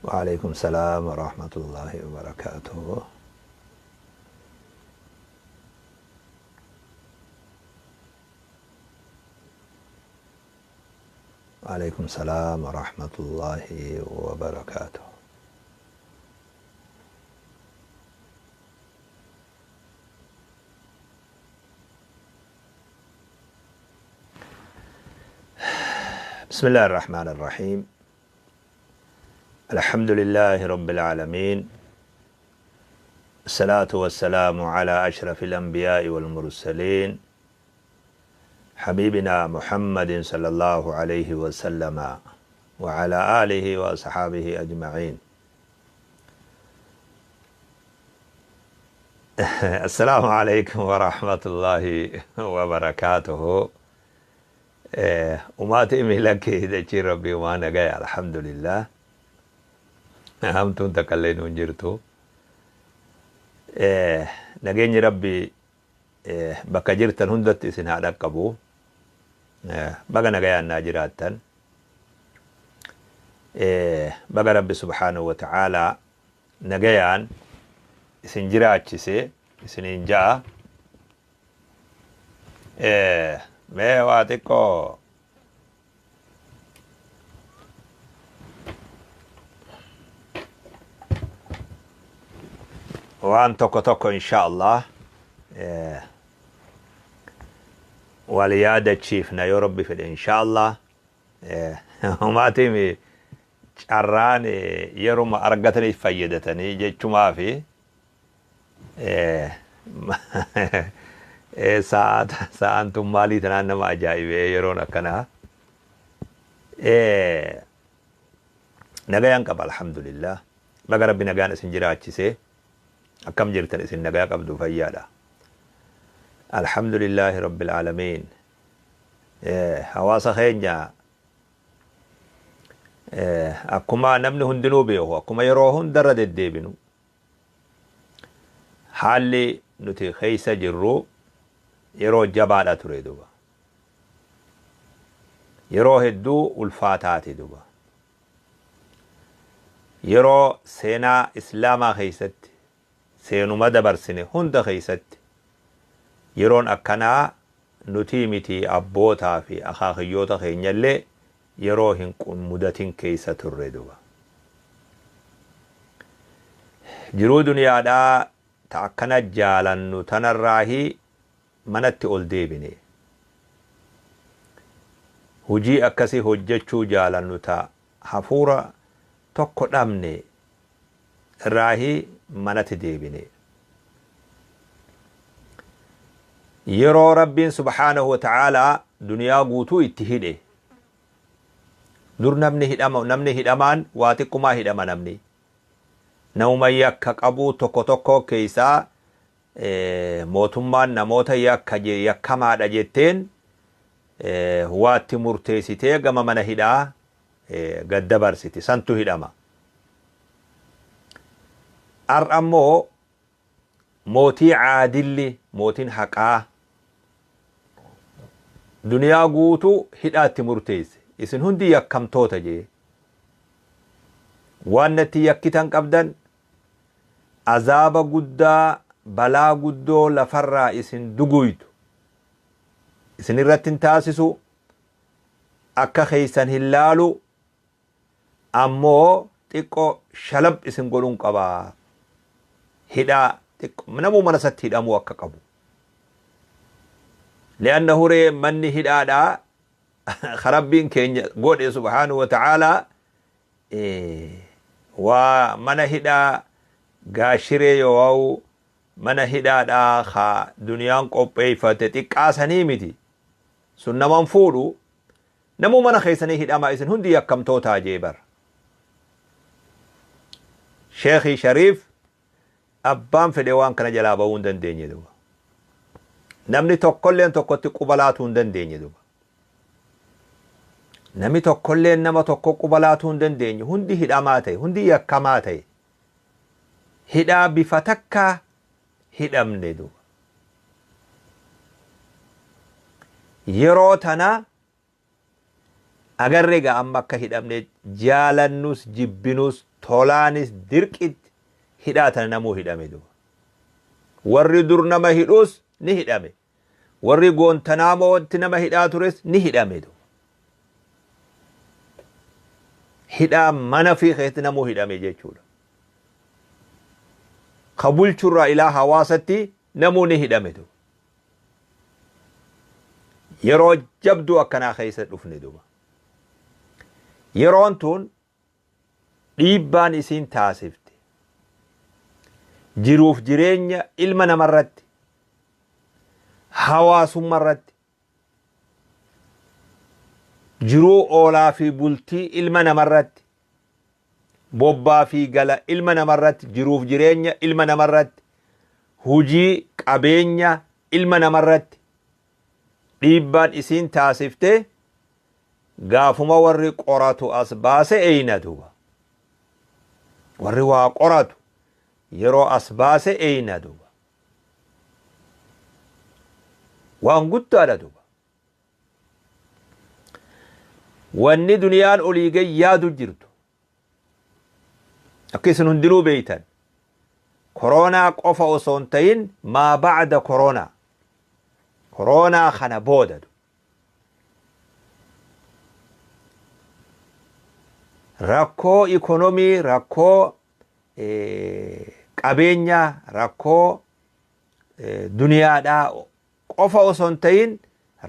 وعليكم السلام ورحمة الله وبركاته. وعليكم السلام ورحمة الله وبركاته. بسم الله الرحمن الرحيم. الحمد لله رب العالمين، الصلاة والسلام على أشرف الأنبياء والمرسلين حبيبنا محمد صلى الله عليه وسلم وعلى آله وأصحابه أجمعين. السلام عليكم ورحمة الله وبركاته. وماتي ملك دجي ربي وانا جاي الحمد لله. هم تكلين ونجرتو نجيني ربي بك جرتن هندت اسن هذا كبو بقى نجاي الناجراتن بقى ربي سبحانه وتعالى نجايان اسن جراتشي اسن جاء ما واتكو وان توكو ان شاء الله وليادة تشيفنا يا ربي في ان شاء الله وما تيمي شران يروم ارغتني فايدتني جيتشو ما في ساعة مالي تنانا ما أجايب يرونا كنا نجايان قبل الحمد لله بقى ربي نجانا سنجرات شيء أكم جرتن اسم نجايا قبض فيادا الحمد لله رب العالمين. حواس خينجا أكما نمن هندنو بيهو أكما يروهن درد الديبنو حالي نتي خيسة جرو yeroo jabaadha ture duba yeroo hedduu ulfaataati duba yeroo seenaa islaamaa keessatti seenuma dabarsine hunda keessatti yeroon akkanaa nuti miti abbootaa fi akaakiyyoota keenyallee yeroo hin mudatin keessa turre duba jiruu duniyaadhaa ta akkana jaalannu tanarraahii manatti ol deebine hujii akkasii hojjechuu jaalannu ta hafuura tokko dhabne irraahii manatti deebine yeroo rabbiin subhaanahu wa ta'aalaa duniyaa guutuu itti hidhe dur namni hidhamaan waa xiqquma hidhama namni namuma yakka qabuu tokko keessaa mootummaan namoota yakkamaadha jetteen waatti murteessitee gama mana hidhaa gaddabarsiti santu hidhama. Ammoo mootii caadilli mootiin haqaa duniyaa guutuu hidhaatti murteesse isin hundi yakkamtoota jee waan natti yakkitan qabdan azaaba guddaa balaa guddoo lafarraa isin duguytu isin irrattin taasisu akka keeysan hin laalu ammoo xiqqo shalab isin godhun qabaa hidhaa xiqqo namuu mana satti hidhamuu akka qabu li'annahu ree manni hidhaadhaa rabbiin keenya godhe subhaanahu wa ta'aalaa waa mana hidhaa gaashiree yoo mana hidhaadhaa ka duniyaan qopheeffate xiqqaasanii miti sun naman fuudhu namuu mana keessanii hidhamaa isin hundi yakkamtootaa jeebar sheekhi shariif abbaan fedhe waan kana jalaa ba'uu hin dandeenye duba namni tokkolleen tokkotti qubalaatuu hin dandeenye duba namni tokkolleen nama tokko qubalaatuu hin dandeenye hundi hidhamaa ta'e hundi yakkamaa ta'e hidhaa bifa takkaa hidhamne duba yeroo tana agarrega amma akka hidhamne jaalannus jibbinus tolaanis dirqit hidhaatan namuu hidhame duba warri dur nama hidhus ni hidhame warri Guantanamo-tti nama hidhaa tures ni hidhame duba hidhaa mana fi keetti namuu hidhame jechuudha kabulchurraa ilaa hawaasatti namuu ni hidhame duba yeroo jabdu akkanaa keessa dhufne duba yeroon tun dhiibbaan isiin taasifte jiruuf jireenya ilma namarratti hawaasummarratti jiruu oolaa fi bultii ilma namarratti bobbaa fi gala ilma namarratti jiruuf jireenya ilma namarratti hujii qabeenya ilma namarratti dhiibbaan isiin taasifte gaafuma warri qoratu as baase eeyna duba warri waa qoratu yeroo as baase eeyna duba waan guddaadha duba wanni duniyaan olii gay yaadu jirtu akka isin hundinuu beeytan koronaa qofa osoo hin ta'in maa ba'da koronaa kana booda rakkoo ikonomii rakkoo qabeenya rakkoo duniyaadhaa qofa osoo hin ta'in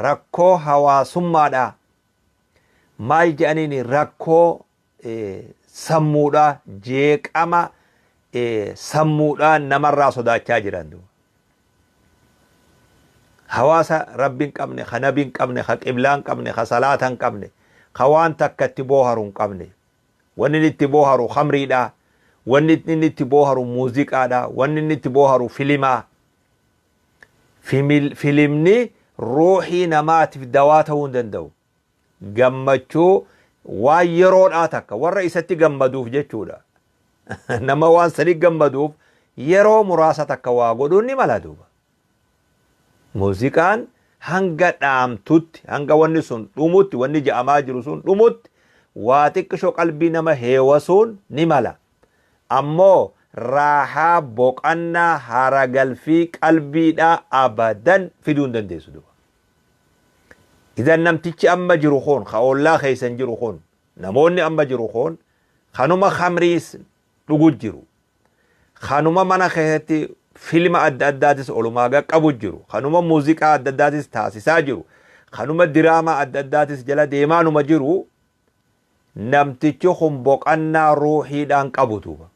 rakkoo hawaasummaadhaa maal jedhaniin rakkoo sammuudhaa jeeqama sammuudhaa namarraa sodaachaa jiran hawaasa rabbiin qabne ka nabiin qabne ka qiblaan qabne ka salaatan qabne ka waan takka itti booharu hin qabne wanni itti booharu khamriidha wanni itti booharu muuziqaadha wanni itti booharu filimaa filimni ruuxii namaatiif dawaa ta'uu hin danda'u gammachuu waan yeroodhaa takka warra isatti gammaduuf jechuudha nama waan sanii gammaduuf yeroo muraasa takka waa godhuun ni mala duuba muuziqaan hanga dhaamtutti hanga wanni sun dhumutti wanni ja'amaa jiru sun dhumutti waa xiqqishoo qalbii nama heewasuun ni mala ammoo raahaa boqannaa haragalfii qalbiidhaa abadan fiduu hin dandeessu duuba idan namtichi amma jiru kun ka ollaa keeysan jiru kun namoonni amma jiru kun kanuma khamriis dhugu jiru kanuma mana keessatti filma adda addaatis olumaa qabu jiru kanuma muuziqaa adda addaatis taasisaa jiru kanuma diraamaa adda addaatis jala deemaanuma jiru namtichi kun boqannaa ruuxiidhaan qabu duuba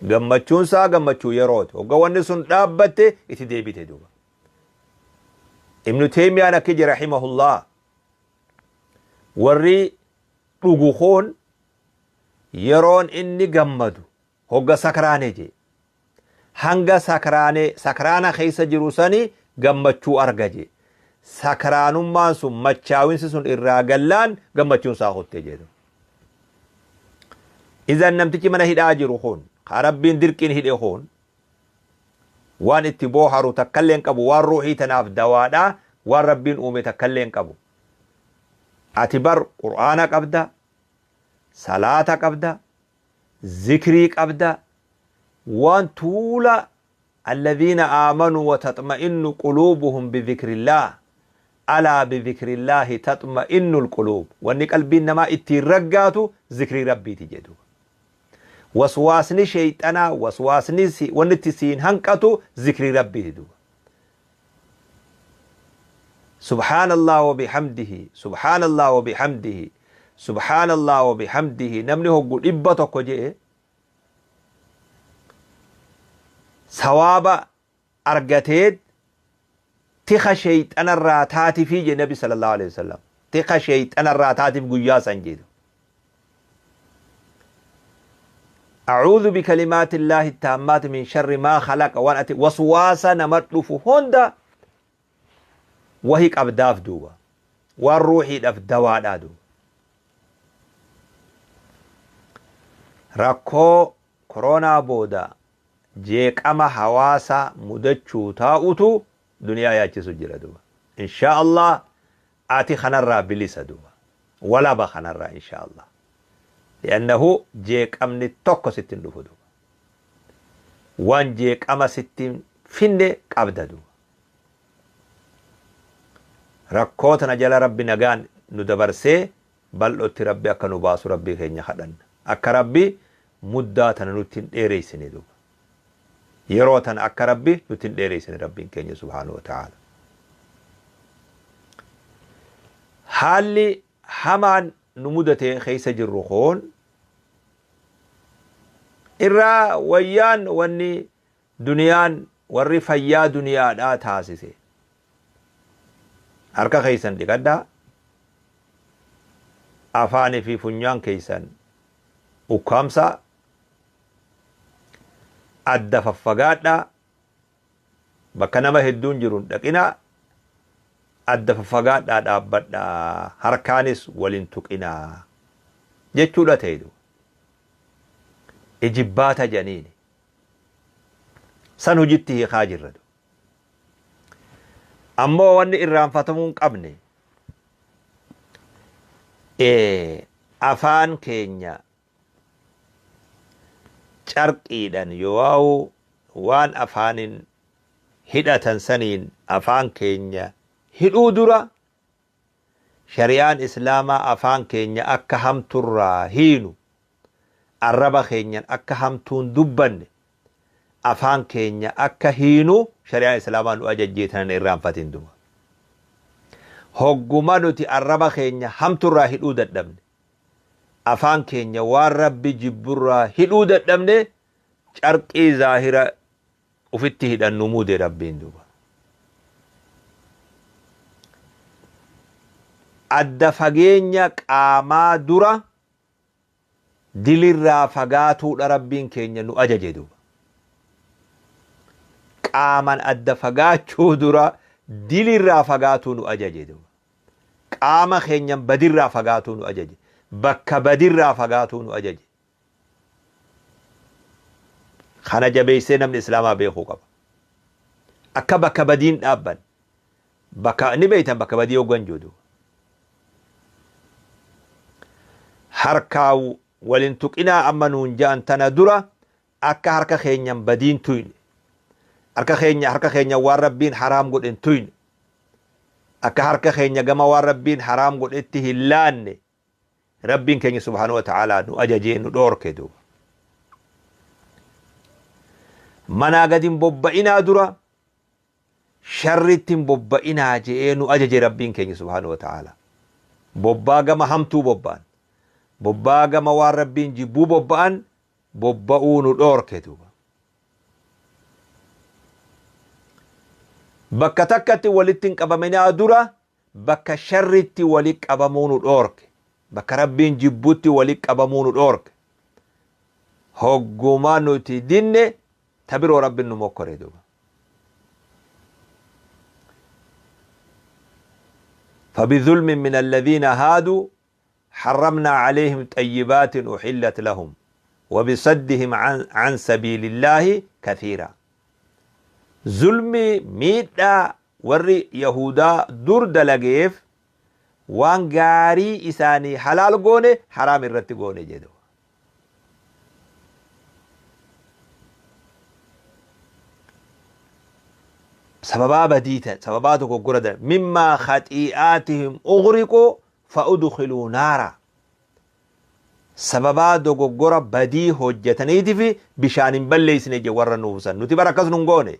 gammachuun isaa gammachuu yerooti hogga wanni sun dhaabbatte itti deebite duuba ibnu teemiyaan akkiji rahimahullah warri dhugu kun yeroon inni gammadu hogga sakraane je hanga sakraana keessa jiru sani gammachuu arga je sakraanummaan sun machaawinsi sun irraa gallaan gammachuun isaa hotte jedhu idan namtichi mana hidhaa jiru kun ka rabbiin dirqiin hidhe kun waan itti booharu takkalleen qabu waan ruuxii tanaaf dawaadha waan rabbiin uume takkalleen qabu ati bar qur'aana qabda salaata qabda zikrii qabda waan tuula الذين آمنوا وتطمئن قلوبهم بذكر الله ألا بذكر الله تطمئن القلوب وأن قلبي إنما اترقاتو ذكر ربي تجدو وسواسني شيطانا وسواسني ونتسين هنكتو ذكر ربي تجدو سبحان الله وبحمده سبحان الله وبحمده سبحان الله وبحمده نمني هو قل إبتك وجئ ثواب أرغتيد تخا شيطان الراتاتي في النبي صلى الله عليه وسلم تخا شيطان الراتاتي في قياسا جيد أعوذ بكلمات الله التامات من شر ما خلق وانأتي وسواسا نمطلف هندا وهيك أبداف دوبا والروحي دف دواء دو ركو كورونا بودا jeeqama hawaasa mudachuu taa'utu duniyaa yaachisu jira duba insha Allah ati kanarraa bilisa duba ولا بخنا الرا إن شاء الله لأنه جيك أمن توكو ستين دفدو وان جيك أما ستين فين قبددو ركوتنا جل ربي نغان ندبرسي بل أتي ربي أكا نباس ربي خيني خدن أكا ربي مداتنا نتين إيريسني دوبا يروتنا أكا ربي نتين إيريسني ربي كيني سبحانه وتعالى حالي hamaan nu mudate keessa jirru kun irraa wayyaan wanni duniyaan warri fayyaa duniyaadhaa taasise harka keessan dhiqadhaa afaanii fi funyaan keessan ukkaamsaa adda faffagaadhaa bakka nama hedduun jiruun dhaqinaa adda faffagaadhaa dhaabbadhaa harkaanis waliin tuqinaa jechuudha ta'edu ijibbaata janiini san hojitti hiikaa jirradu ammoo wanni irraanfatamuu hin qabne afaan keenya carqiidhan yoo waan afaanin hidhatan saniin afaan keenya hidhuu dura shari'aan islaamaa afaan keenya akka hamturraa hiinu arraba keenyan akka hamtuun dubbanne afaan keenya akka hiinu shari'aan islaamaa nu ajajjeetan irraanfatin duma hogguma nuti arraba keenya hamturraa hidhuu dadhabne afaan keenya waan rabbi jibburraa hidhuu dadhabne carqii zaahira ufitti hidhannu muude rabbiin duba adda fageenya qaamaa dura dilirraa fagaatuudha rabbiin keenya nu ajaje duba qaaman adda fagaachuu dura dilirraa fagaatuu nu ajaje duba qaama keenyan badirraa fagaatuu nu ajaje bakka badirraa fagaatuu nu ajaje kana jabeessee namni islaamaa beekuu qaba akka bakka badiin dhaabban bakka ni beeytan bakka badii hoggan joodu harkaa walin tuqinaa amma nuun ja'an tana dura akka harka keenyan badiin tuyne harka keenya waan rabbiin haraam godhen tuyne akka harka keenya gama waan rabbiin haraam godhetti hin laanne rabbiin keenya subhaanahu wa ta'aalaa nu ajajee nu dhoorke duuba manaa gadin bobba'inaa dura sharrittin bobba'inaa je'ee nu ajaje rabbiin keenya subhaanahu wa ta'aalaa bobbaa gama hamtuu bobba'an bobbaa gama waan rabbiin jibbuu bobba'an bobba'uu nu dhoorke duuba bakka takkatti walitti hin qabaminaa dura bakka sharritti walitti qabamuu nu dhoorke bakka rabbiin jibbutti walitti qabamuu nu dhoorke hogguma nuti dinne tabiroo rabbiin nu mokkore duuba فبظلم من الذين هادوا حرمنا عليهم طيبات أحلت لهم وبصدهم عن سبيل الله كثيرا ظلمي ميدا وري يهودا دور دلقيف وان غاري إساني حلال قوني حرام الرت قوني جدو سببا بديتا سبباتك قردا مما خطيئاتهم أغرقوا فأدخلوا نارا سببا دوغورا بدي حجتنيتي في بشان بليسني جوار نوسا نتي بركز نغوني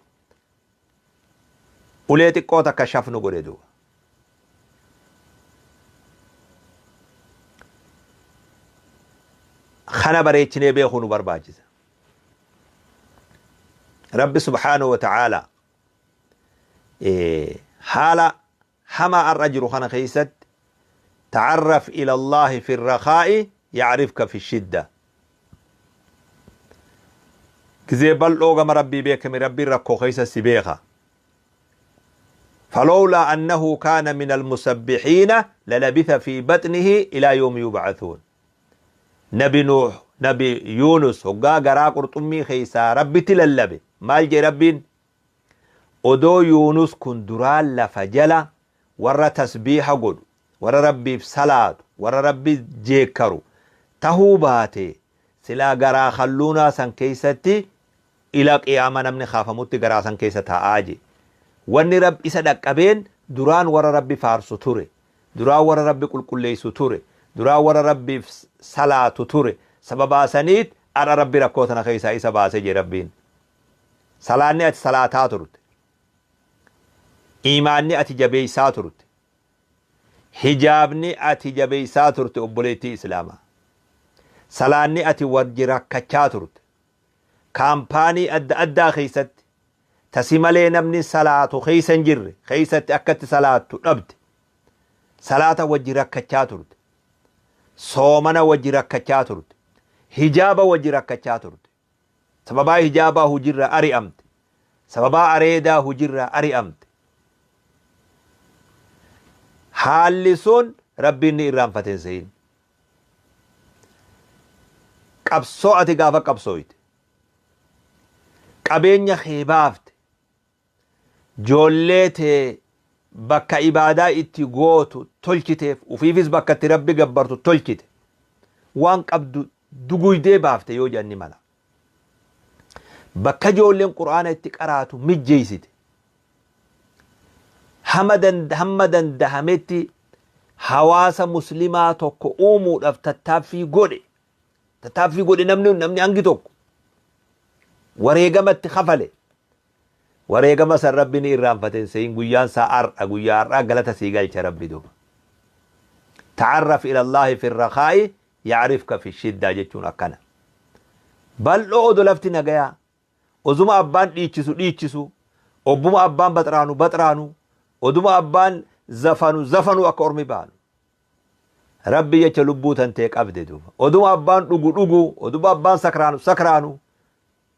وليتي قوتا كشف نغوريدو خنا بريتني بيخونو برباجز رب سبحانه وتعالى حالا حما الرجل خنا خيست تعرف إلى الله في الرخاء يعرفك في الشدة كذي بلوغم ربي بيك من ربي ركو خيس السبيخة فلولا أنه كان من المسبحين للبث في بطنه إلى يوم يبعثون نبي نوح نبي يونس وقا قرا قرطمي خيسا ربي تللبي مال جي ربين ودو يونس كن درال لفجلا ور تسبيح قد warra rabbiif salaatu warra rabbi jeekkaru tahuu baate silaa garaa kalluunaa san keeysatti ila qiyaama namni khaafamutti garaa san keessa taa'aa je wanni rabbi isa dhaqqabeen duraan warra rabbi faarsu ture duraan warra rabbi qulqulleessu ture duraan warra rabbiif salaatu ture sababaa saniit ara rabbi rakkoo tana keeysaa isa baase je rabbiin salaanni ati salaataa turte iimaanni ati jabeeysaa turte hijaabni ati jabeeysaa turte obboleettii islaamaa salaanni ati wajji rakkachaa turte kaampaanii adda addaa keeysatti tasi malee namni salaatu keeysa hin jirre keeysatti akkatti salaattu dhabde salaata wajji rakkachaa turte soomana wajji rakkachaa turte hijaaba wajji rakkachaa turte sababaa hijaabaa hujirra ari'amte sababaa areedaa hujirra ari'amte haalli sun rabbiin ni irraanfate seyin qabsoo ati gaafa qabsooyte qabeenya kee baafte joollee tee bakka ibaadaa itti gootu tolchiteef ufiifis bakka itti rabbi gabbartu tolchite waan qabdu duguydee baafte yoo janni mala bakka joolleen qur'aana itti qaraatu mijjeeysite hamma dandahametti hawaasa muslimaa tokko uumuudhaaf tattaaffii godhe namni hangi tokko wareegamatti kafale wareegama san rabbi ni irraanfate seyin guyyaan saa guyyaa har'a galata sii galcha rabbi duba ta'arraf ila allahi fi irrakaa'i ya'rifka fi shiddaa jechuun akkana bal'oo odo lafti nagayaa oduma abbaan dhiichisu obbuma abbaan baxraanu oduma abbaan zafanu akka ormi baanu rabbi jecha lubbuu tantee qabde duba oduma abbaan dhugu oduma abbaan sakraanu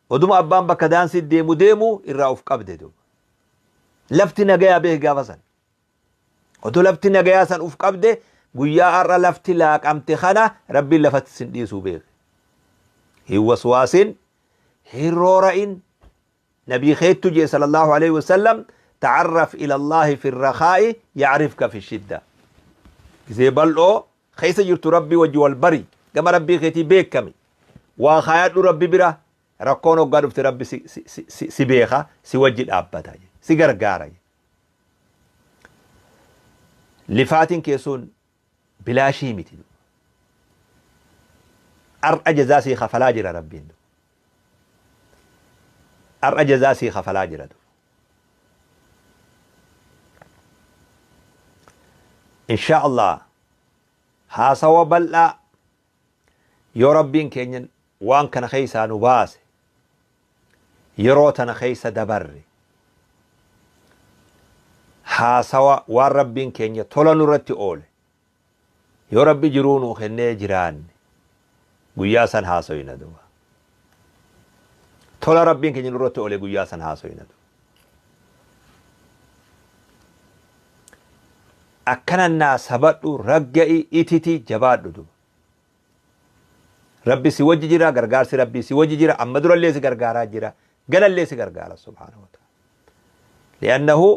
oduma abbaan bakka daansi deemu irraa uf qabde duba lafti nagayaa beek gaafa san odo lafti nagayaa san uf qabde guyyaa har'a lafti laaqamte kana rabbiin lafatti sin dhiisuu beek hin waswaasin hin roora'in nabii keettu jee sallallahu alaihi wasallam تعرف إلى الله في الرخاء يعرفك في الشدة زي بلو خيس جرت ربي وجه البري كما ربي خيتي بيك كمي وخيات ربي برا ركونو قادفت ربي سي بيخا سي وجه الأبتا سي غرغارا لفاتن كيسون بلا شيمتي أجزاسي خفلاجر ربي أجزاسي خفلاجر إن شاء الله هاسوا بلّا يو ربين كينين وان كان خيسا نباس يروتنا خيسا دبري هاسوا وان ربين كينين طولا نرتي أولي يو ربي جرونو خني جيران قياسا هاسوين دوا طولا ربين كينين نرتي أولي قياسا هاسوين دوا akkana naasabadhu ragga'i ititi jabaadhu duba rabbi si wajji jira gargaarsi rabbi si wajji jira amma durallee si gargaaraa jira galallee si gargaara subhaanahu wa ta'ala li'annahu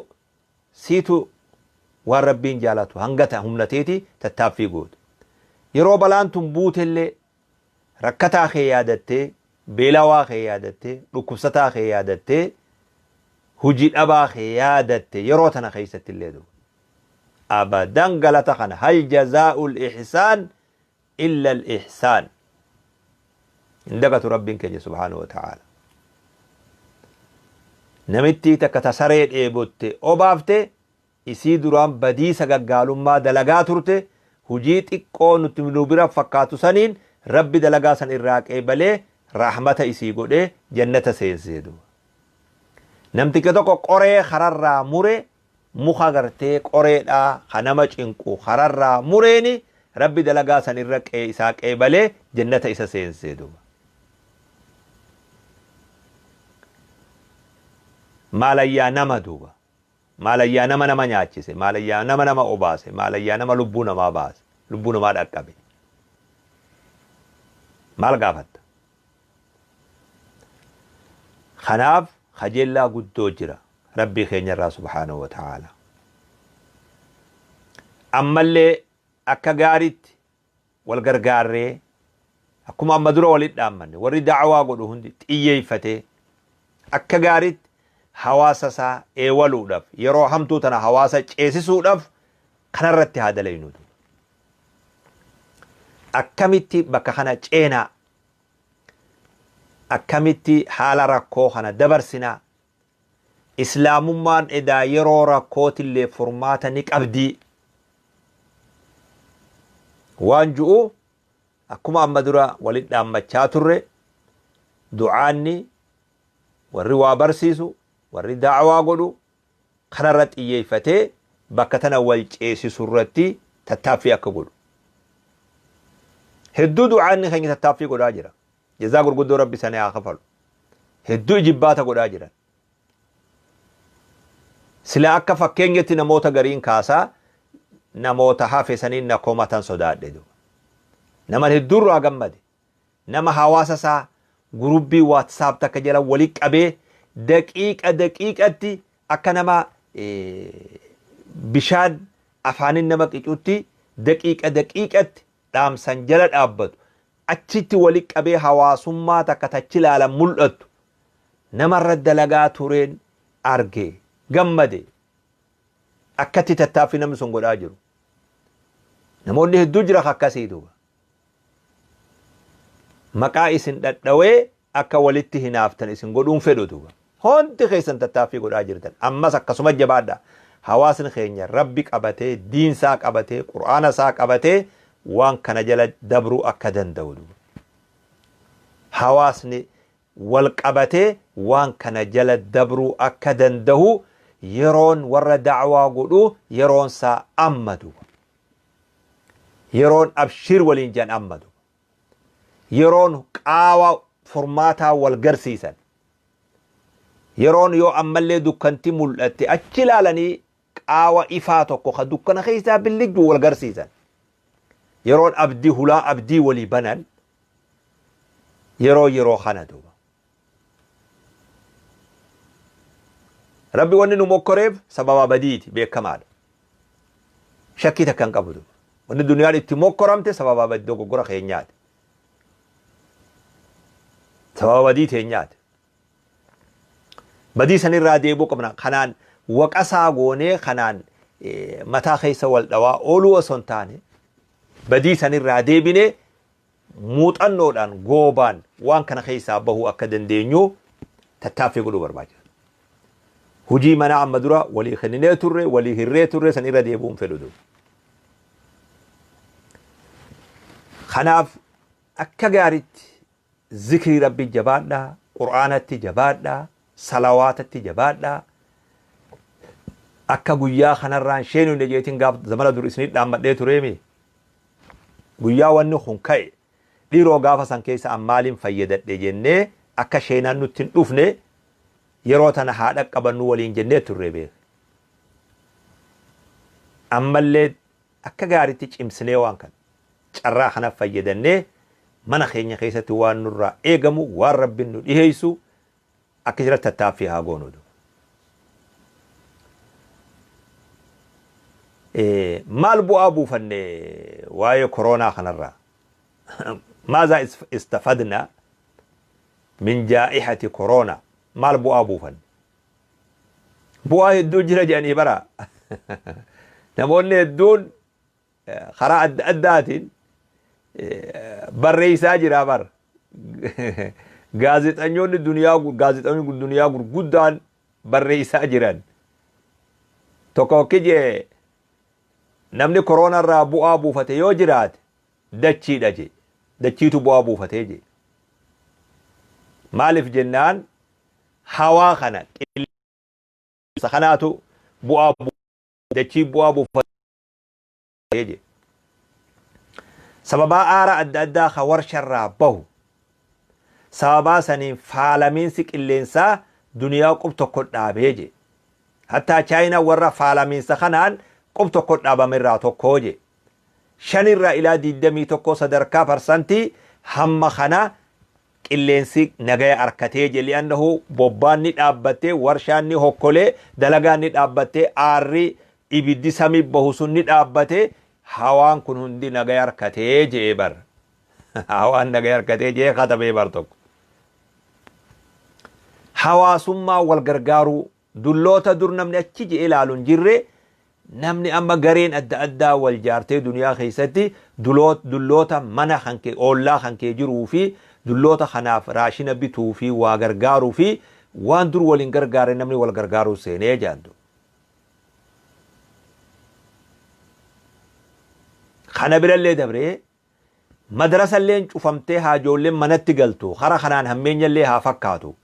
siitu waan rabbiin jaalatu hangata humnateeti tattaaffii gootu yeroo balaan tun buutellee rakkataa kee yaadattee beelawaa kee yaadattee dhukkubsataa kee yaadattee hujii dhabaa kee yaadatte yeroo tana keeysatti illee duba أبداً غلطة هل جزاء الإحسان إلا الإحسان عندك ربك سبحانه وتعالى نمتي تكتسرين إيبوت أوبافت إسي دران بديسة قالوا ما دلقاتورت هجيت إقون تمنوبرا فكاتو سنين ربي دلقا سن إراك إيبالي رحمة إسي قده جنة سيزيدو نمتي كتوكو قري خرر موري muka gartee qoreedhaa kanama cinqu hararraa mureeni rabbi dalagaa san irra isaa qeebalee jannata isa seensee duba maalayyaa nama duba maalayyaa nama nyaachise maalayyaa nama obaase maalayyaa nama lubbuu namaa baase lubbuu namaa dhaqqabe maal gaafatta kanaaf kajeellaa guddoo jira ربي خير سبحانه وتعالى ammallee akka gaariitti wal gargaarree akkuma amma dura walitti dhaammanne warri da'awaa godhu hundi xiyyeeffatee akka gaariitti hawaasa isaa eewaluudhaaf yeroo hamtuu tana hawaasa ceesisuudhaaf kanarratti haa dalaynuutu. Akkamitti bakka kana ceenaa akkamitti haala rakkoo kana dabarsinaa islaamummaan edaa yeroo rakkootillee furmaata ni qabdii waan ju'u akkuma amma dura walitti dhaammachaa turre du'aanni warri waa barsiisu warri da'awaa godhu kanarra xiyyeeffatee bakka tana wal ceesisu irratti tattaaffii akka godhu. Hedduu du'aanni keenya tattaaffii godhaa jira. Jazaa gurguddoo rabbi sana haa kafalu. Hedduu ijibbaata godhaa jiran. Sila akka fakkeenyatti namoota gariin kaasaa namoota hafe saniin na komatan sodaadhe duuba. Nama hedduurraa gammade. Nama hawaasa isaa gurubbii WhatsApp takka jala wali qabee daqiiqatti akka nama bishaan afaanin nama qicuutti daqiiqatti dhaamsan jala dhaabbatu. Achitti wali qabee hawaasummaa takka tachi ilaalan mul'attu. Namarra dalagaa tureen argee gammade. Akkatti tattaaffii namni sun godhaa jiru. Namoonni hedduu jira akkasii duuba. Maqaa isin dhadhawee akka walitti hinaaftan isin godhuun fedhu duuba. Hundi keessan tattaaffii godhaa jirtan. Ammas akkasuma jabaadha. Hawaasni keenya rabbi qabatee, diinsaa qabatee, qur'aana isaa qabatee waan kana jala dabruu akka danda'u duuba. Hawaasni wal qabatee waan kana jala dabruu akka danda'u yeroon warra da'waa godhu yeroon isaa amma duuba. Yeroon abshir waliin jan amma duuba. Yeroon qaawa furmaataa wal garsiisan. Yeroon yoo ammallee dukkanti mul'atte achi ilaalanii qaawa ifaa tokko ka dukkana keessaa billigdu wal garsiisan. Yeroon abdii hulaa abdii walii banan yeroo kana duuba. Rabbi wanni nu mokkoreef sababa badiiti beekamaadha. Shakkii takka hin qabu duuba. Wanni duniyaan itti mokkoramte sababa badii dogoggora keenyaati. Sababa badii teenyaati. Badii sanirraa deebuu qabna. Kanaan waqasaa goonee kanaan mataa keessa wal dhawaa ooluu osoo hin taane badii sanirraa deebinee muuxannoodhaan goobaan waan kana keessaa bahuu akka dandeenyu tattaaffii godhuu barbaachisa. Hujii mana amma dura walii kenninee turre walii hirree turre sanirra deebuun fedhu. Kanaaf akka gaariitti zikrii rabbi jabaadhaa, qur'aanatti jabaadhaa, salawaatatti jabaadhaa. Akka guyyaa kanarraan sheenuun jeetiin gaaf zamana dur isinii dhaammadhee tureemi. Guyyaa wanni kun ka'e dhiiroo gaafa san keessa ammaaliin fayyadadhe jennee akka sheenaan nutti hin dhufne yeroo tana haadha qabannu waliin jennee turre beek. Ammallee akka gaariitti cimsinee waan kana carraa kana fayyadannee mana keenya keessatti waan nurraa eegamu waan rabbiin nu dhiheessu akka jira tattaaffii haa goonu. Maal bu'aa buufanne waa'ee koronaa kanarraa ماذا استفدنا من جائحة كورونا مال بوا بوفن بوا يدون جرى جاني برا نموني يدون خراء الدات بري ساجرا بر غازت أنيون الدنيا قدان بري ساجران توكو كجي نمني كورونا را بوا بوفته يو جرات دچي دجي دچيتو بوا بوفته جي مالف جنان هوا خنا سخناتو بوا دچي بوا بوفته جي سببا آرا أدى خور شر بهو سببا سنين فعلمين سك اللينسا دنيا قبطو قد نابيجي حتى چاينا ورا فعلمين سخنان قبطو قد نابا من راتو كوجي شنر إلى ديدمي توكو صدركا فرسنتي هم خنا قلنسي نغاية أركتيجي لأنه بوبان نتابته ورشان نهوكولي دلغان نتابته آري ibiddi samii bahu sun ni dhaabbate hawaan kun hundi nagaa harkatee jee bar hawaan nagaa harkatee jee katabee bar tokko hawaasummaa wal gargaaruu dulloota dur namni achi jee ilaaluun jirre namni amma gareen adda addaa wal jaartee duniyaa keessatti dulloota mana hankee oollaa hankee jiruu fi dulloota kanaaf raashina bituu fi waa gargaaruu fi waan dur waliin gargaare namni wal gargaaruu seenee jaandu. Kana birallee dabree madrasalleen cufamtee haa ijoolleen manatti galtu kara kanaan hammeenyallee haa fakkaatu.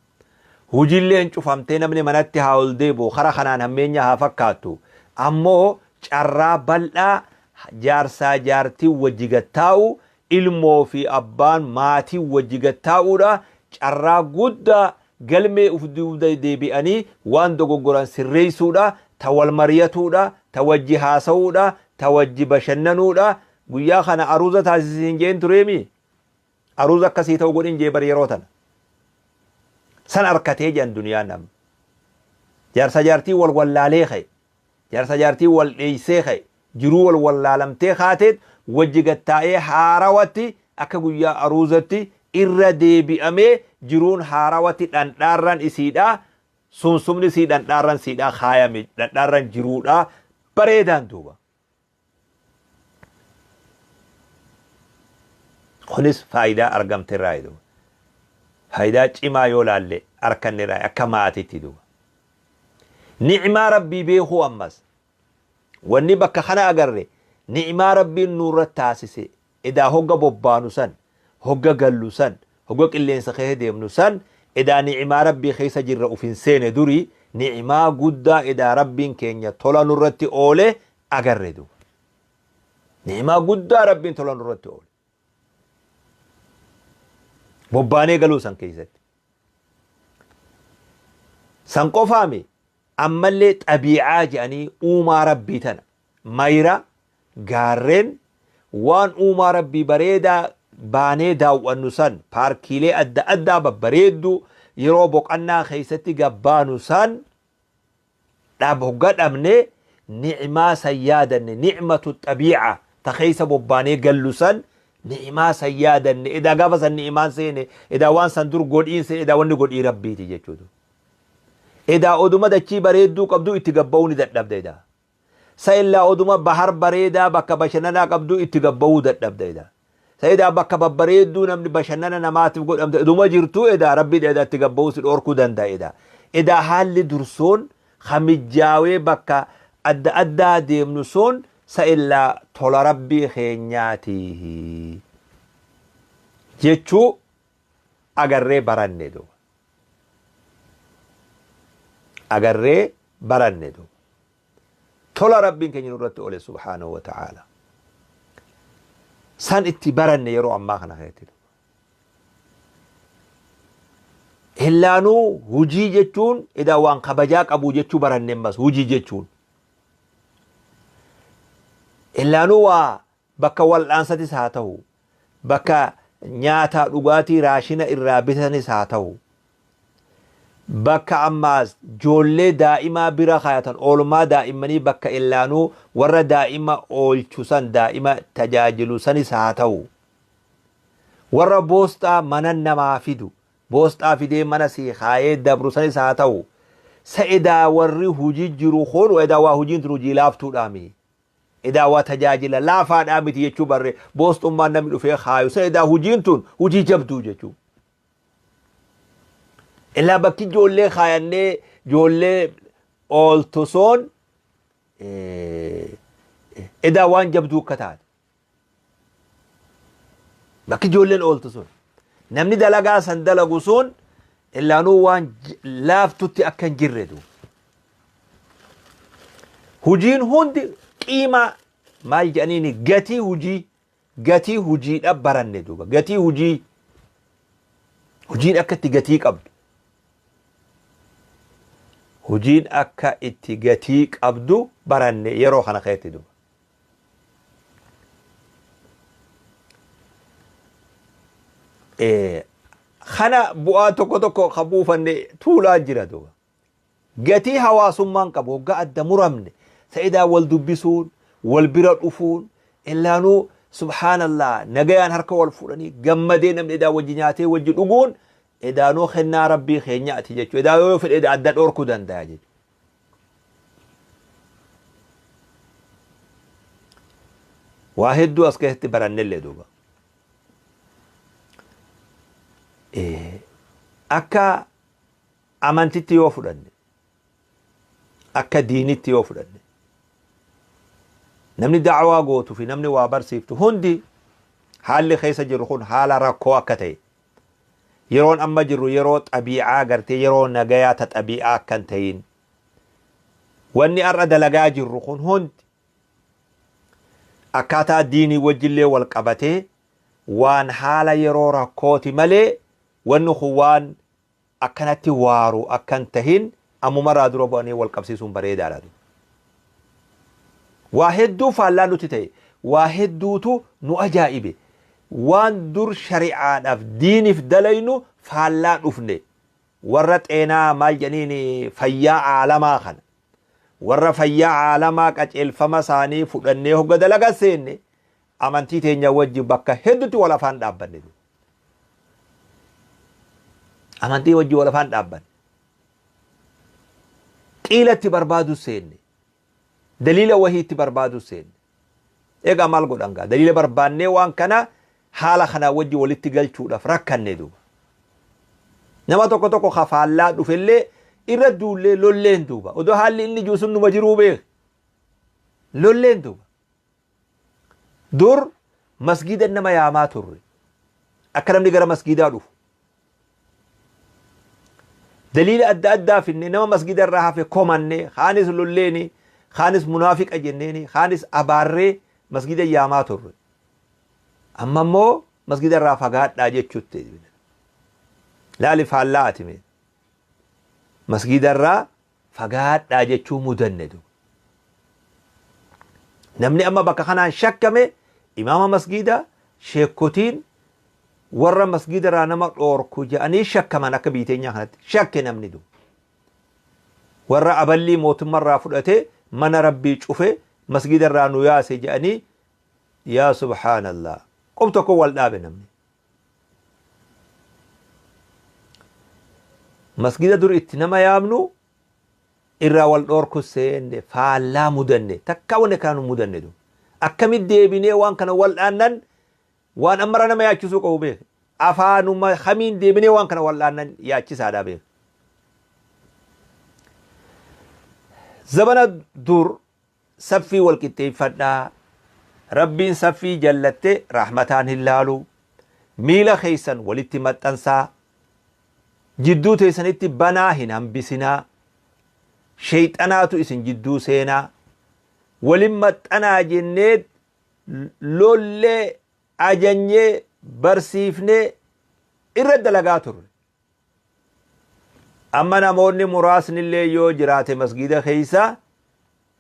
Hojiilleen cufamtee namni manatti haa ol deebi'u kara kanaan hammeenya haa fakkaatu. Ammoo carraa bal'aa jaarsaa jaartii wajji gattaa'u ilmoo fi abbaan maatii wajji gattaa'uudha. Carraa guddaa galmee uf duuba deebi'anii waan dogoggoran sirreessuudha. Ta wal mariyatuudha. Ta wajji haasa'uudha. Ta wajji bashannanuudha. Guyyaa kana aruuza taasisiin jeen tureemi. Aruuza akkasii ta'u godhin jee bar yeroo tana. San harkatee jedhan duniyaa nam. Jaarsa jaartii wal wallaalee ka'e. Jaarsa jaartii wal dheeysee ka'e. Jiruu wal wallaalamtee kaateet wajji gattaa'ee haarawatti akka guyyaa aruuzatti irra deebi'amee jiruun haarawatti dhandhaarran isiidha. Sunsumni isii dhandhaarran siidha kaayame. Dhandhaarran jiruudha. Bareedaan duuba. Kunis faayidaa argamte irraa jedhu. Faayidaa cimaa yoo laalle harkanne irraa akka maatiitti duuba. Ni'imaa rabbii beekuu ammas. Wanni bakka kana agarre ni'imaa rabbiin nurra taasise edaa hogga bobbaanu san, hogga gallu san, hogga qilleensa keessa deemnu san edaa ni'imaa rabbii keessa jirra ufin seene duri ni'imaa guddaa edaa rabbiin keenya tola nurratti oole agarre duuba. Ni'imaa guddaa rabbiin tola nurratti oole. Bobbaanee galuu san keessatti. San qofaami ammallee xabiicaa jedhanii uumaa rabbii tana mayra gaarreen waan uumaa rabbii bareedaa baanee daawwannu san paarkiilee adda addaa babbareeddu yeroo boqannaa keessatti gabbaanu san hogga dhabne ni'imaa san yaadanne ni'matu xabiica ta keessa bobbaanee gallu san ni'imaa san yaadanne edaa gaafa san ni'imaan seene edaa waan san dur godhiin seene edaa wanni godhii rabbiiti jechuudha. Edaa oduma dachii bareedduu qabduu itti gabba'uu ni dadhabda edaa. Sa illaa oduma bahar bareedaa bakka bashannanaa qabduu itti gabba'uu dadhabda edaa. Sa edaa bakka babbareedduu namni bashannana namaatiif godhamte oduma jirtuu edaa rabbiin edaa itti gabba'uu si dhorkuu danda'a edaa. Edaa haalli dursoon hamijjaawee bakka adda addaa deemnu sun sa illaa tola rabbii keenyaatihi jechuu agarree baranne duuba. Agarree baranne duuba. Tola rabbiin keenya nurratti oole subhaanahu wa ta'ala. San itti baranne yeroo ammaa kana keessatti duuba. Illaanuu hujii jechuun edaa waan kabajaa qabu jechuu baranne ammas hujii jechuun. Illaanuu waa bakka wal'aansatis haa ta'u, bakka nyaataa dhugaatii raashina irraa bitanis haa ta'u, bakka ammaas ijoollee daa'imaa bira kaayatan oolmaa daa'immanii bakka illaanuu warra daa'ima oolchu san daa'ima tajaajilu sanis haa ta'u, warra boosxaa mana namaa fidu boosxaa fidee mana sii kaayee dabru sanis haa ta'u, sa edaa warri hujii jiru hoonu edaa waa hujiin tun hujii laaftuudhaami. Edaa waa tajaajila laafaadhaa miti jechuu barre boostummaan namni dhufee kaayu sa edaa hujiin tun hujii jabduu jechuu. Illaa bakki ijoollee kaayannee ijoollee ooltu soon edaa waan jabduu akka taate. Bakki ijoolleen ooltu sun namni dalagaa san dalagu sun illaanuu waan laaftutti akka hin jirre duuba. Hujiin hundi qiimaa maal jedhaniini gatii hujiidha baranne duuba. Gatii hujii hujiin akka itti gatii qabdu. Hujiin akka itti gatii qabdu baranne yeroo kana keessatti duuba. Kana bu'aa tokko tokko qabuufanne tuulaa jira duuba. Gatii hawaasummaan qabu hoggaa adda muramne سيدا والدبسون والبرد أفون إلا نو سبحان الله نجيان هركو والفلاني جمدين من إدا وجنياتي وجد أقول إدا نو خنا ربي خينيا تيجي إدا نو في إدا عدد أوركو دان داجي واحد دو أسكت بران اللي دوبا أكا أمانتي تيوفرن أكا ديني تيوفرن نمني دعوة قوتو في نمني وابر سيفتو هندي حال خيسا جرخون حال ركو أكتاي يرون أما جرو يرون طبيعة قرتي يرون نقايات طبيعة كنتين واني أرد لقا جرخون هند أكاتا ديني وجلي والقبتي وان حال يرو ركوتي ملي وانو خوان أكنتي وارو أكنتهين أمو مراد رباني والقبسيسون بريد على دو واحد دو فالا نتتاي واحد دوتو نو أجائبه وان در شريعان اف دين في دلينو فالا نفني ورت اينا مال جنيني فيا عالما خن ور فيا عالما قجل فما ساني فدنه هو دلغا سيني امانتي تينيا وجي بكا هدتي ولا فان دابن امانتي وجي ولا فان دابن قيلتي بربادو سيني دليل وهي تبربادو سيني ايغا مال غدانغا دليل برباني وان كنا حالا خنا وجي ولتي galchuudhaaf rakkanne duuba nama tokko tokko khafallaa dhufelle irra duulle lolleen duuba odo haalli inni juusun numa jiruu beek lolleen duuba dur masgida nama yaamaa turre akka namni gara masgidaa dhufu daliila adda addaa finne nama masgida irraa hafe komanne khaanis lolleeni khaanis munaafiqa jenneeni khaanis abaarree masgida yaamaa turre amma immoo masgida irraa fagaadhaa jechuutti laali faallaati mee masgida irraa fagaadhaa jechuu mudanne du namni amma bakka kanaan shakkame imaama masgida sheekotiin warra masgida irraa nama dhoorku jedhanii shakkaman akka biiteenyaa kanatti shakke namni du warra aballii mootummaa irraa fudhate mana rabbii cufe masgida irraa nu yaase jedhanii yaa subhaanallah قمتكو والدابي نمني مسجد دور اتنما يامنو إرا والدوركو سيني فالا مدني تكاوني كانوا مدني دو أكمل ديبيني وان كانوا والآنن وان أمرنا ما يأكسوك أو بيه أفانو ما خمين ديبيني وان كانوا والآنن يأكس هذا بيه زمن دور سفي والكتاب فدا ربين سفي جلته رحمتان هلالو ميلا خيسن ولتي متنسا جدو تيسنتي بناهن هم بسنا شيطاناتو اسن جدو سينا ولمت أنا جنيد لولي أجنيه برسيفني إرد لغاتر أما نموني مراسن اللي يو جرات مسجد خيسا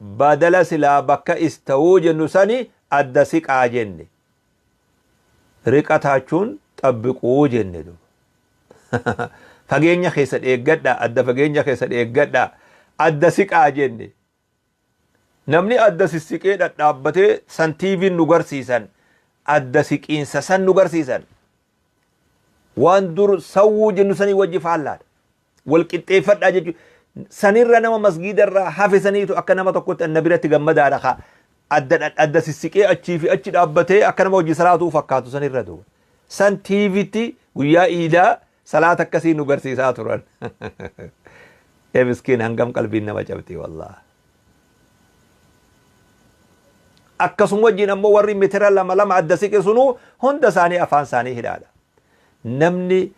بدل سلا بكا استوو جنساني أدسك آجنة رقاتاچون طبقو جنة دو فقينيا خيسد إيقادا أدى فقينيا خيسد إيقادا أدسك آجنة نمني أدسك إيقادا نابته سنتيفين نغر سيسان أدسك إنساسان نغر سيسان وان دور سوو جنساني وجي فعلات والكتفت أجي سنير نما مسجد الرا حافظنيتو أكنما تقول النبي رتجمد على خا أدى سيسكي أشيفي أشيد أبته أكنما وجي صلاته فكاتو سنير ردو سن تيفيتي ويا إيدا صلاة كسي نقرسي ساتوران يا مسكين هنگم قلبنا ما جبتي والله أكسم وجينا موري متر لما أدى سيكي سنو هند ثاني أفان ثاني هلالا نمني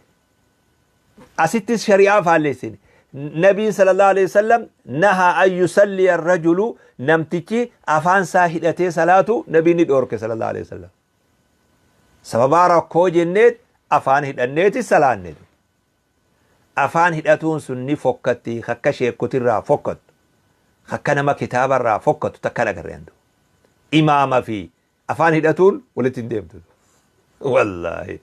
أسيت الشريعة فالسين نبي صلى الله عليه وسلم نهى أن يصلي الرجل نمتكي أفان ساهدتي صلاته نبي ندورك صلى الله عليه وسلم سببا ركو جنت أفان هدنيت الصلاة ند أفان هدتون سني فكتي خك شيكوتي را فكت خك نما كتاب را فكت تكلا غريندو إمام في أفان هدتون ولتندم والله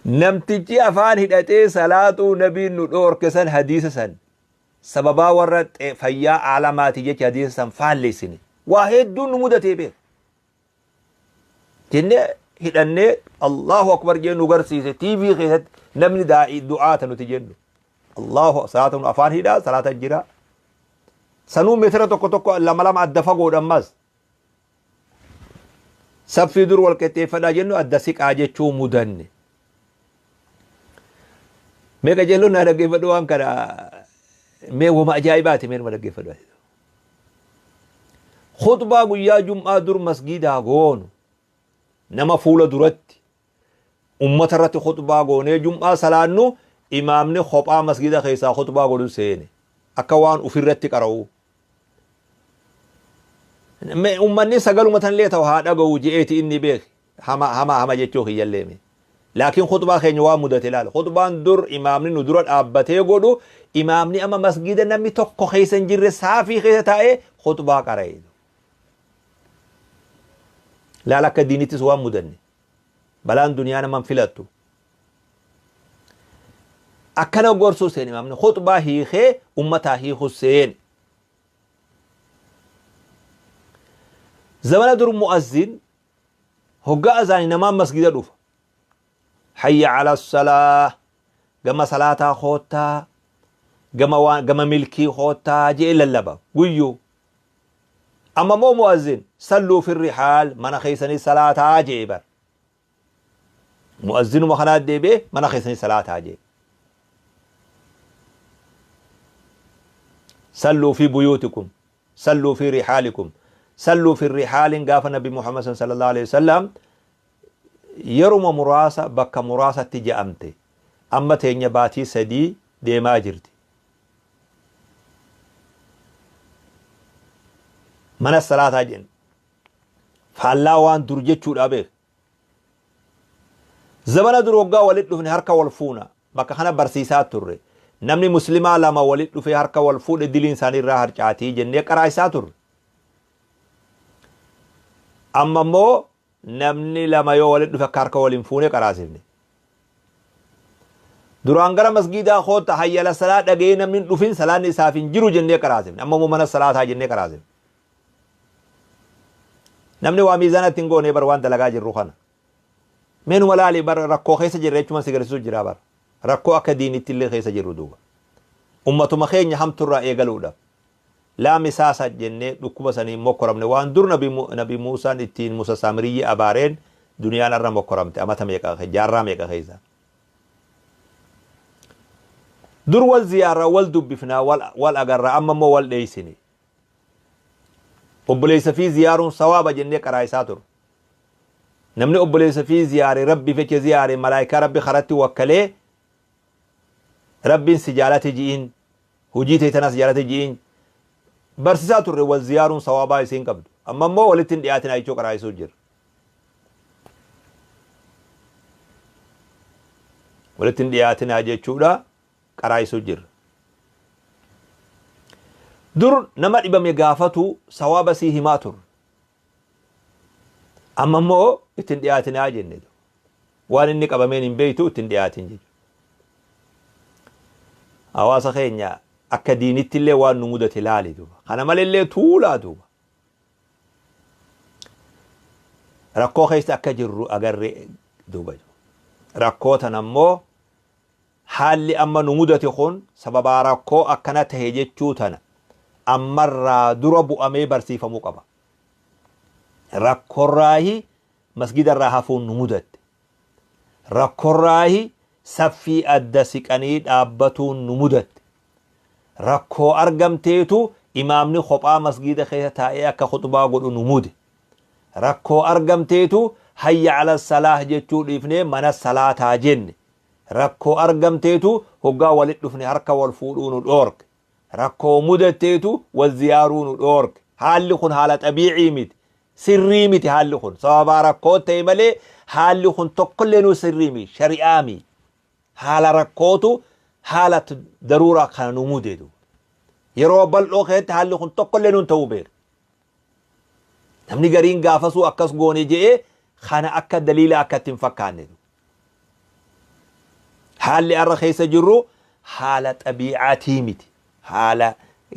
نمتجي أفان هدتي صلاة نبي ندور كسن حديث سن sababaa warra fayyaa aalamaati jecha hadiisa san faalleessine waa hedduun nu mudatee beeku jennee hidhannee Allahu akbar jennu garsiise TV keessatti namni daa'ii du'aata nuti jennu Allahu salaatun afaan hidhaa salaata jira sanuu meetira tokko lama lama adda fagoodhaan mas saffii dur wal qixxeeffadhaa jennu adda siqaa jechuu mudanne meeqa jelloon na dhaggeeffadhu waan kana mee wama ajaa'ibaati mee nama dhaggeeffadhu khutbaa guyyaa jum'aa dur masgiidaa goonu nama fuula duratti ummata irratti khutbaa goonee jum'aa salaannu imaamni kophaa masgiida keessaa khutbaa godhu seene akka waan ufirratti qara'u ummanni sagalumatan lee ta'u haa dhaga'u je'eeti inni beek hama jechuu kiyyalleeme laakiin khutbaa keenya waan mudate ilaala khutbaan dur imaamni nu dura dhaabbatee godhu imaamni ama masgiida namni tokko keessa hin jirre saafii keessa taa'ee khutbaa qara'e laala akka diinittis waan mudanne balaan duniyaa naman filattu akkana gorsuu seen imaamni khutbaa hiikee ummataa hiiku seen zamana dur mu'azzin hoggaa azaani namaan masgiida dhufa hayya ala salaa gama salaataa khoottaa gama milkii khoottaa jee lallaba guyyuu amma moo mu'azzin salluu fi rihaal mana keessanii salaataa jee bar mu'azzinuma kanaa deebee mana keessanii salaataa jee صلوا في بيوتكم صلوا في رحالكم صلوا في الرحال قاف النبي محمد صلى الله عليه وسلم يرم مراسة بك مراسة تجأمتي أما تيني باتي سدي دي ما جرتي من الصلاة جن فالله وان درجت شو الأبيخ زمن دروقا ولد لفن هركا والفونا بك خنا برسيسات تري namni muslimaa lama walit dhufee harka wal fuudhe diliin isaanii irraa harcaatii jennee qaraa isaa turre amma immoo namni lama yoo walit dhufe akka harka waliin fuune qaraasifne duraan gara masgiidaa koota hayyala salaa dhagee namni dhufin salaanni isaaf hin jiru jennee qaraasifne amma immoo mana salaataa jennee qaraasifne namni waa miizaanatti hin goonee bar waan dalagaa jirru kana meenuma laali bar rakkoo keessa jirre jechuma si garsiisu jira bar rakkoo akka diinitti illee keessa jirru duuba ummatuma keenya hamturraa eegaluudha laa misaasa jennee dhukkuba sanii mokkoramne waan dur nabi Muusaan ittiin Musa Saamiriyyii abaareen duniyaan irra mokkoramte amata meeqa jaarraa meeqa keessa dur wal ziyaara wal dubbifnaa wal agarra amma immoo wal dheeysine obboleessa fi ziyaaruun sawaaba jennee qaraa isaa tur namni obboleessa fi ziyaare rabbi feche ziyaare malaayikaa rabbi karatti wakkalee ربين سجالته جين هجيته تناس سجالته جين برسيسات الر والزيارون صوابا يسين قبض أما مو ولتن دياتنا يشوك رئيس الجر ولتن دياتنا يشوكا رئيس الجر در نمر إبا ميقافتو صوابا سيهماتر أما مو اتن دياتنا جنة وان إنك أبا مين بيتو اتن دياتنا جن hawaasa keenya akka diinitti illee waan nu mudate ilaali duuba kana malillee tuulaa duuba rakkoo keessa akka jirru agarree duuba rakkootan ammoo haalli amma nu mudate kun sababaa rakkoo akkana tahe jechuu tana ammarraa dura bu'amee barsiifamuu qaba rakkoorraahi masgidarraa hafuun nu mudatte rakkoorraahi saffii adda siqanii dhaabbatuun nu mudatte rakkoo argamteetu imaamni kophaa masgiida keessa taa'ee akka khutbaa godhu nu mude rakkoo argamteetu hayya ala salaah jechuu dhiifnee mana salaataa jenne rakkoo argamteetu hoggaa walit dhufne harka wal fuudhuu nu dhoorke rakkoo mudatteetu wal ziyaaruu nu dhoorke haalli kun haala xabiicii miti sirrii miti haalli kun sababaa rakkoo ta'e malee haalli kun tokkollee nu sirrii miti shari'aa miti haala rakkootu haala daruuraa kana nu mudeedu yeroo bal'oo keessatti haalli kun tokkollee nun ta'uu beeku namni gariin gaafasuu akkas goone je'ee kana akka daliila akka ittiin fakkaanne haalli arra keessa jirru haala xabiicaatii miti haala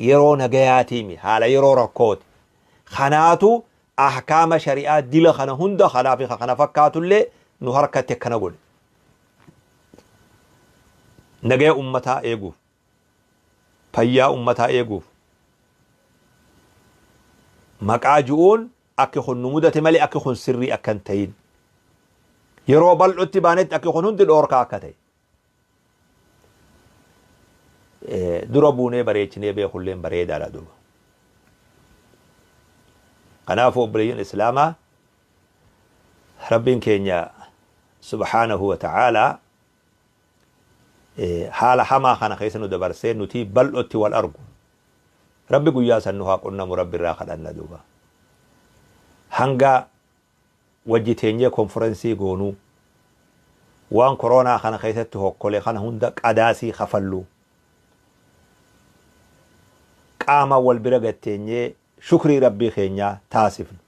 yeroo nagayaatiimi haala yeroo rakkooti kanaatu ahkaama shari'aa dila kana hunda khalaafi kana fakkaatullee nu harkatti akkana godhe nagaya ummataa eeguuf fayyaa ummataa eeguuf maqaa ju'uun akka kun nu mudate malee akka kun sirrii akkan ta'in yeroo bal'utti baanetti akka kun hundi dhoorkaa akka ta'e dura buunee bareechinee beekulleen bareedaadha duuba kanaafuu obboleeyyan islaamaa rabbiin keenya subhaanahu wa ta'aalaa haala hamaa kana keessa nu dabarsee nuti bal'otti wal argu rabbi guyyaa san nu haa qunnamu rabbi irraa kadhanna duuba hanga wajji teenyee konferensii goonuu waan koronaa kana keessatti hokkole kana hunda qadaasii kafallu qaama wal bira gatteenyee shukrii rabbii keenyaa taasifnu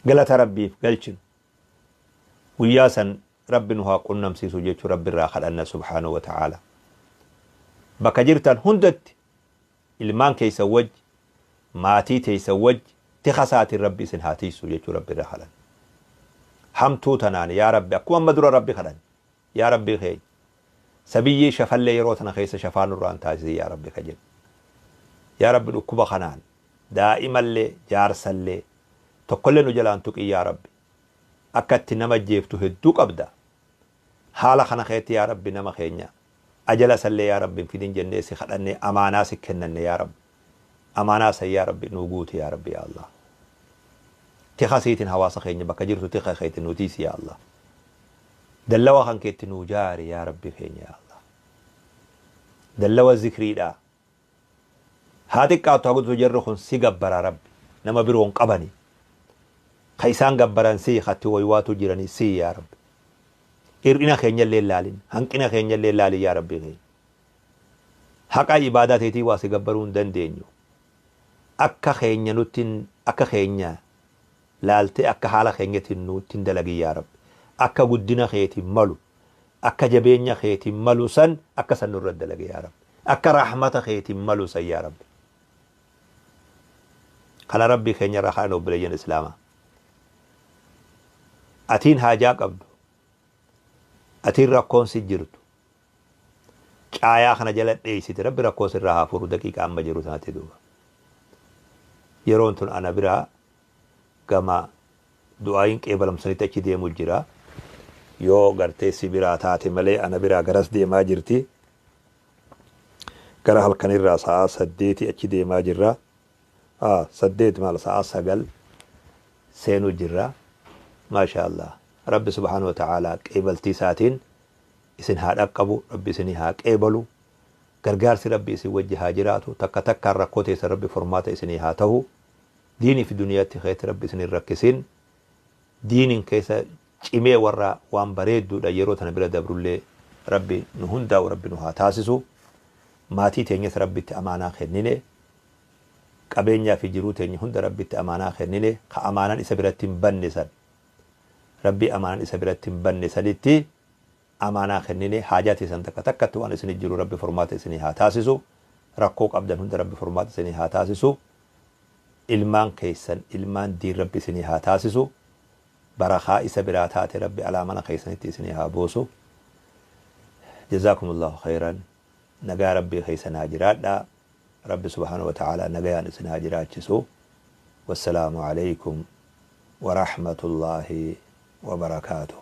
galata rabbiif galchinu guyyaa san rabbi nu haa qunnamsiisu jechuu rabbi irraa kadhanna subhaanahu wa ta'ala bakka jirtan hundatti ilmaan keeysa wajji maatii teeysa wajji tikasaatiin rabbi isin haa tiisu jechuu rabbi irraa kadhanna hamtuu tanaan yaa rabbi akkuma amma dura rabbi kadhan yaa rabbi keenya sabiyyii shafallee yeroo tana keessa shafaa nurraan taasisi yaa rabbi ka jedhu yaa rabbi dhukkuba kanaan daa'imallee jaarsallee tokkollee nu jalaan tuqii yaa rabbi akka itti nama jeeftu hedduu qabda haala kana keetti yaa rabbi nama keenya ajala sallee yaa rabbi fidin jennee si kadhannee amaanaa si kennanne yaa rabbi amaanaa san yaa rabbi nuu guuti yaa rabbi yaa Allah tikasiitiin hawaasa keenya bakka jirtu tika keetti nuu tiisi yaa Allah dallawa kan keetti nuu jaari yaa rabbi keenya yaa Allah dallawa zikriidhaa haa xiqqaatu haa guutu jarri kun si gabbara rabbi nama biroon qabani kaisaan gabbaran si khatti waywaatu jirani si yaa rabbi ir'ina keenya illee laalin hanqina keenya illee laali yaa rabbi keenya haqa ibaadaa teetii waa si gabbaruu hin dandeenyu akka keenya nuttiin akka keenya laalte akka haala keenyatiin nuttiin dalagi yaa rabbi akka guddina keetiin malu akka jabeenya keetiin malu san akka san nurra dalagi yaa rabbi akka rahmata keetiin malu san yaa rabbi kala rabbi keenya irraa kaan obboleeyyan islaamaa atiin haajaa qabdu atiin rakkoon si jirtu caayaa kana jala dheeysite rabbi rakkoo sirraa haa furu daqiiqa amma jiru sanatti duuba yeroon tun ana biraa gama du'aayin qeebalamsanitti achi deemu jira yoo gartee si biraa taate malee ana biraa garas deemaa jirti gara halkanirraa sa'a 8 achi deemaa jirra 8 maal sa'a 9 seenu jirra ما شاء الله رب سبحانه وتعالى قبلتي ساتين اسن هذا قبو رب اسني ها قبلو غرغار سي ربي سي وجه هاجراتو تك تك ركوتي سي ربي فرمات اسني هاته ديني في دنيا تخيت ربي اسني ركسين دين كيس چيمه ورا وان بريدو دا يرو تن بلا دبرله ربي نهندا وربي نها تاسسو ماتي تينيس ربي امانه خنينه قبينيا في جرو تيني هند ربي امانه خنينه كامانه اسبرتين بنسن ربي أمان إسبرت بني سليتي أمانة خنيني حاجاتي سنتك تكت وأنا سنجرو ربي فرمات سني هاتاسسو ركوك أبدا هند ربي فرمات سني هاتاسسو إلمان كيسن إلمان دي ربي سني هاتاسسو برخاء إسبراتات ربي على منا كيسن سني هابوسو جزاكم الله خيرا نجا ربي كيسن هاجرات لا ربي سبحانه وتعالى نجا نسن هاجرات جسو والسلام عليكم ورحمة الله وبركاته